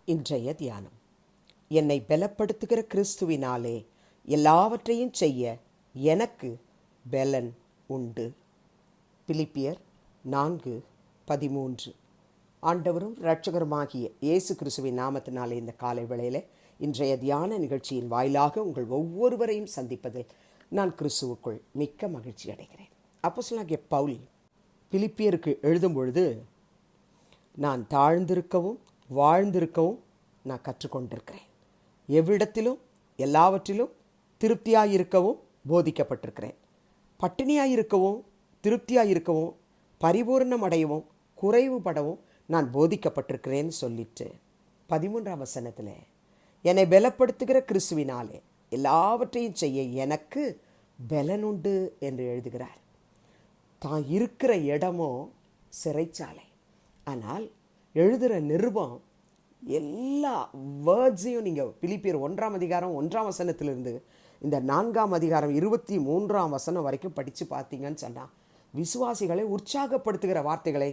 இன்றைய தியானம். என்னை பலப்படுத்துகிற கிறிஸ்துவினாலே எல்லாவற்றையும் செய்ய எனக்கு பலன் உண்டு. பிலிப்பியர் 4:13. ஆண்டவரும் இரட்சகருமாகிய இயேசு கிறிஸ்துவின் நாமத்தினாலே இந்த காலை வேளையில் இன்றைய தியான நிகழ்ச்சியின் வாயிலாக உங்கள் ஒவ்வொருவரையும் சந்திப்பதில் நான் கிறிஸ்துவுக்குள் மிக்க மகிழ்ச்சி அடைகிறேன். அப்போஸ்தலனாகிய பவுல் பிலிப்பியருக்கு எழுதும் பொழுது, நான் தாழ்ந்திருக்கவும் வாழ்ந்திருக்கவும் நான் கற்றுக்கொண்டிருக்கிறேன். எவ்விடத்திலும் எல்லாவற்றிலும் திருப்தியாயிருக்கவும் போதிக்கப்பட்டிருக்கிறேன். பட்டினியாயிருக்கவும் திருப்தியாயிருக்கவும் பரிபூர்ணம் அடையவும் குறைவுபடவும் நான் போதிக்கப்பட்டிருக்கிறேன்னு சொல்லிட்டு 13ஆம் வசனத்தில் என்னை பலப்படுத்துகிற கிறிஸ்துவினாலே எல்லாவற்றையும் செய்ய எனக்கு பலனுண்டு என்று எழுதுகிறார். தான் இருக்கிற இடமோ சிறைச்சாலை. ஆனால் எழுதுகிற நிருபம் எல்லா வேர்ட்ஸையும் நீங்கள் பிலிப்பியர் 1ஆம் அதிகாரம் 1ஆம் வசனத்திலிருந்து இந்த 4ஆம் அதிகாரம் 23ஆம் வசனம் வரைக்கும் படித்து பார்த்தீங்கன்னு சொன்னால் விசுவாசிகளை உற்சாகப்படுத்துகிற வார்த்தைகளை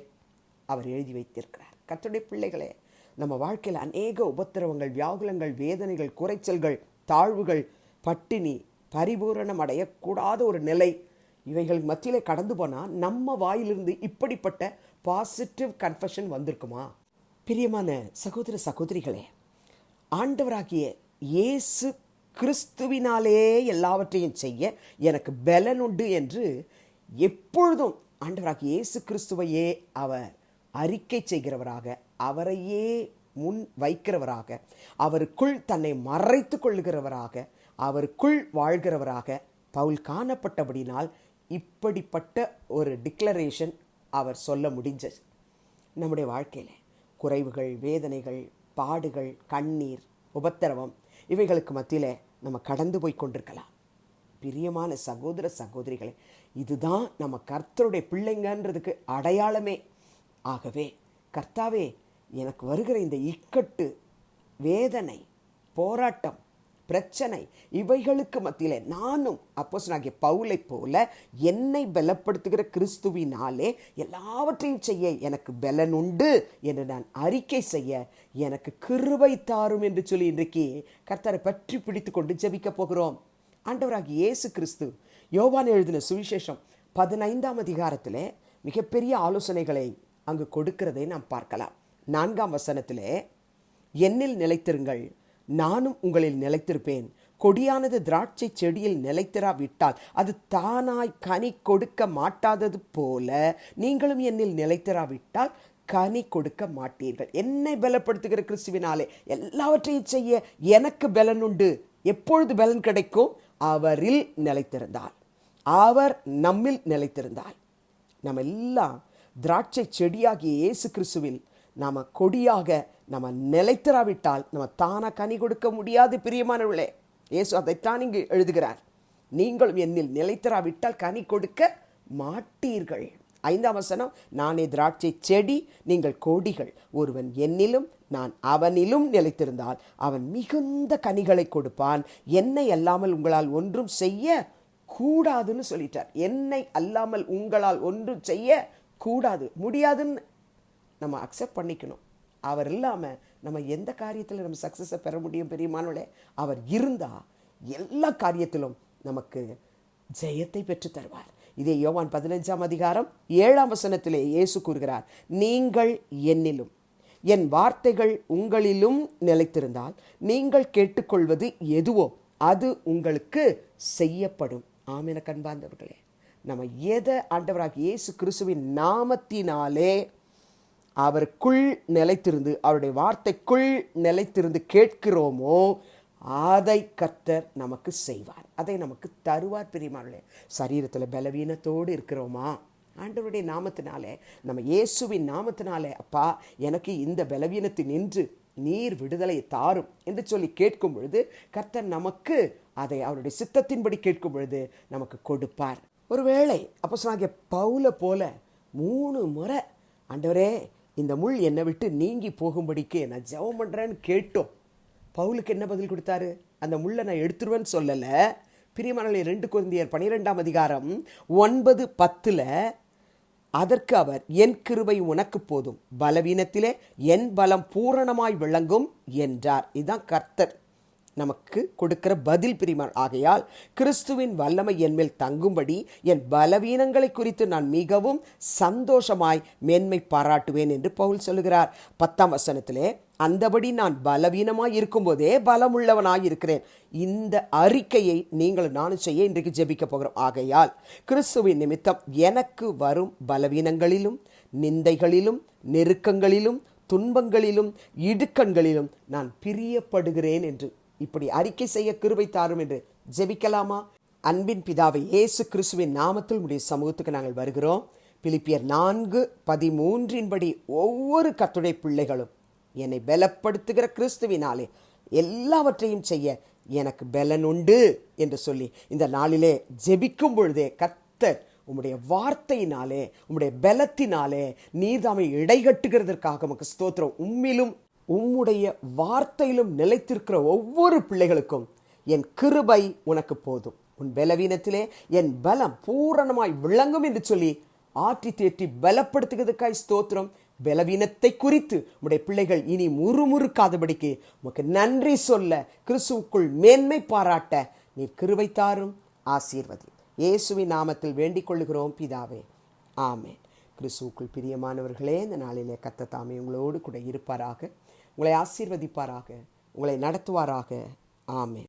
அவர் எழுதி வைத்திருக்கிறார். கர்த்தருடைய பிள்ளைகளே, நம்ம வாழ்க்கையில் அநேக உபத்திரவங்கள், வியாகுலங்கள், வேதனைகள், குறைச்சல்கள், தாழ்வுகள், பட்டினி, பரிபூரணம் அடையக்கூடாத ஒரு நிலை, இவைகள் மத்தியிலே கடந்து போனால் நம்ம வாயிலிருந்து இப்படிப்பட்ட பாசிட்டிவ் கன்ஃபெஷன் வந்திருக்குமா? பிரியமான சகோதர சகோதரிகளே, ஆண்டவராகிய இயேசு கிறிஸ்துவினாலே எல்லாவற்றையும் செய்ய எனக்கு பலன் உண்டு என்று எப்பொழுதும் ஆண்டவராகிய இயேசு கிறிஸ்துவையே அவர் அறிக்கை செய்கிறவராக, அவரையே முன் வைக்கிறவராக, அவருக்குள் தன்னை மறைத்து கொள்ளுகிறவராக, அவருக்குள் வாழ்கிறவராக பவுல் காணப்பட்டபடினால் இப்படிப்பட்ட ஒரு டிக்ளரேஷன் அவர் சொல்ல முடிஞ்சது. நம்முடைய வாழ்க்கையில் குறைவுகள், வேதனைகள், பாடுகள், கண்ணீர், உபத்திரவம் இவைகளுக்கு மத்தியில் நம்ம கடந்து போய் கொண்டிருக்கலாம். பிரியமான சகோதர சகோதரிகளே, இதுதான் நம்ம கர்த்தருடைய பிள்ளைங்கன்றதுக்கு அடையாளமே. ஆகவே கர்த்தாவே, எனக்கு வருகிற இந்த இக்கட்டு, வேதனை, போராட்டம், பிரச்சனை இவைகளுக்கு மத்தியிலே நானும் அப்போஸ்தலனாகிய பவுலை போல என்னை பலப்படுத்துகிற கிறிஸ்துவினாலே எல்லாவற்றையும் செய்ய எனக்கு பலன் உண்டு என்று நான் அறிக்கை செய்ய எனக்கு கிருபை தாரும் என்று சொல்லி இன்றைக்கு கர்த்தரை பற்றி பிடித்து கொண்டு ஜெபிக்க போகிறோம். ஆண்டவராகிய இயேசு கிறிஸ்து யோவான் எழுதின சுவிசேஷம் 15ஆம் அதிகாரத்திலே மிகப்பெரிய ஆலோசனைகளை அங்கு கொடுக்கிறதை நாம் பார்க்கலாம். 4ஆம் வசனத்திலே, என்னில் நிலைத்திருங்கள், நானும் உங்களில் நிலைத்திருப்பேன். கொடியானது திராட்சை செடியில் நிலைத்திராவிட்டால் அது தானாய் கனி கொடுக்க மாட்டாதது போல நீங்களும் என்னில் நிலைத்திராவிட்டால் கனி கொடுக்க மாட்டீர்கள். என்னை பலப்படுத்துகிற கிறிஸ்துவினாலே எல்லாவற்றையும் செய்ய எனக்கு பலன் உண்டு. எப்பொழுது பலன் கிடைக்கும்? அவரில் நிலைத்திருந்தால், அவர் நம்மில் நிலைத்திருந்தால். நம்ம எல்லாம் திராட்சை செடியாகிய இயேசு கிறிஸ்துவில் நாம் கொடியாக நம்ம நிலைத்திராவிட்டால் நம்ம தானாக கனி கொடுக்க முடியாது. பிரியமானவர்களே, இயேசு அதைத்தான் இங்கு எழுதுகிறார். நீங்களும் என்னில் நிலைத்திராவிட்டால் கனி கொடுக்க மாட்டீர்கள். 5ஆம் வசனம், நானே திராட்சை செடி, நீங்கள் கொடிகள். ஒருவன் என்னிலும் நான் அவனிலும் நிலைத்திருந்தால் அவன் மிகுந்த கனிகளை கொடுப்பான். என்னை அல்லாமல் உங்களால் ஒன்றும் செய்ய கூடாதுன்னு சொல்லிட்டார். என்னை அல்லாமல் உங்களால் ஒன்றும் செய்ய கூடாது, முடியாதுன்னு நம்ம அக்செப்ட் பண்ணிக்கணும். அவர் இல்லாமல் நம்ம எந்த காரியத்தில் நம்ம சக்ஸஸை பெற முடியும்? பெரியமானோட அவர் இருந்தால் எல்லா காரியத்திலும் நமக்கு ஜெயத்தை பெற்று தருவார். இதே யோவான் 15ஆம் அதிகாரம் 7ஆம் வசனத்திலே இயேசு கூறுகிறார், நீங்கள் என்னிலும் என் வார்த்தைகள் உங்களிலும் நிலைத்திருந்தால் நீங்கள் கேட்டுக்கொள்வது எதுவோ அது உங்களுக்கு செய்யப்படும். ஆமென். கண்பார்ந்தவர்களே, நம்ம எதை ஆண்டவராகிய இயேசு கிறிஸ்துவின் நாமத்தினாலே அவருக்குள் நிலைத்திருந்து, அவருடைய வார்த்தைக்குள் நிலைத்திருந்து கேட்கிறோமோ அதை கர்த்தர் நமக்கு செய்வார், அதை நமக்கு தருவார். பிரியமானவர்களே, சரீரத்தில் பலவீனத்தோடு இருக்கிறோமா? ஆண்டவருடைய நாமத்தினாலே, நம்ம இயேசுவின் நாமத்தினாலே, அப்பா எனக்கு இந்த பலவீனத்தை நின்று நீர் விடுதலை தாரும் என்று சொல்லி கேட்கும் பொழுது கர்த்தர் நமக்கு அதை அவருடைய சித்தத்தின்படி கேட்கும் பொழுது நமக்கு கொடுப்பார். ஒருவேளை அப்போஸ்தலனாகிய பவுலை போல 3 முறை ஆண்டவரே இந்த முள் என்னை விட்டு நீங்கி போகும்படிக்கு நான் ஜெபம் பண்ணுறேன்னு கேட்டோம். பவுலுக்கு என்ன பதில் கொடுத்தாரு? அந்த முள்ளை நான் எடுத்துருவேன்னு சொல்லலை. பிரியமானவர்களே, 2 கொரிந்தியர் 12ஆம் அதிகாரம் 9-10 அதற்கு அவர், என் கிருபை உனக்கு போதும், பலவீனத்திலே என் பலம் பூரணமாய் விளங்கும் என்றார். இதுதான் கர்த்தர் நமக்கு கொடுக்கிற பதில் பிரிமான். ஆகையால் கிறிஸ்துவின் வல்லமை என்மேல் தங்கும்படி என் பலவீனங்களை குறித்து நான் மிகவும் சந்தோஷமாய் மேன்மை பாராட்டுவேன் என்று பவுல் சொல்லுகிறார். 10ஆம் வசனத்திலே, அந்தபடி நான் பலவீனமாய் இருக்கும்போதே பலமுள்ளவனாய் இருக்கிறேன். இந்த அறிக்கையை நீங்கள் நானும் செய்ய இன்றைக்கு ஜெபிக்க போகிறோம். ஆகையால் கிறிஸ்துவின் நிமித்தம் எனக்கு வரும் பலவீனங்களிலும் நிந்தைகளிலும் நெருக்கங்களிலும் துன்பங்களிலும் இடுக்கண்களிலும் நான் பிரியப்படுகிறேன் என்று இப்படி அறிக்கை செய்ய கிருபை தாரும் என்று ஜெபிக்கலாமா? அன்பின் பிதாவை, இயேசு கிறிஸ்துவின் நாமத்தில் உடைய சமூகத்துக்கு நாங்கள் வருகிறோம். பிலிப்பியர் 4:13 ஒவ்வொரு கர்த்தருடைய பிள்ளைகளும் என்னை பலப்படுத்துகிற கிறிஸ்துவினாலே எல்லாவற்றையும் செய்ய எனக்கு பலன் உண்டு என்று சொல்லி இந்த நாளிலே ஜெபிக்கும் பொழுதே கர்த்தர் உம்முடைய வார்த்தையினாலே உம்முடைய பலத்தினாலே நீர்தாமை இடைகட்டுகிறதற்காக உமக்கு ஸ்தோத்திரம். உம்மிலும் உம்முடைய வார்த்தையிலும் நிலைத்திருக்கிற ஒவ்வொரு பிள்ளைகளுக்கும் என் கிருபை உனக்கு போதும், உன் பலவீனத்திலே என் பலம் பூரணமாய் விளங்கும் என்று சொல்லி ஆற்றி தேற்றி பலப்படுத்துகிறதுக்காய் ஸ்தோத்திரம். பலவீனத்தை குறித்து உம்முடைய பிள்ளைகள் இனி முறுமுறுக்காதபடிக்கு உமக்கு நன்றி சொல்ல, கிறிஸ்துவுக்குள் மேன்மை பாராட்ட நீர் கிருபை தாரும், ஆசீர்வதி. இயேசுவின் நாமத்தில் வேண்டிக் கொள்ளுகிறோம் பிதாவே, ஆமென். கிறிஸ்துவுக்குள் பிரியமானவர்களே, இந்த நாளிலே கர்த்தர் தாமே உங்களோடு கூட இருப்பாராக, உங்களை ஆசீர்வதிப்பாராக, உங்களை நடத்துவாராக. ஆமென்.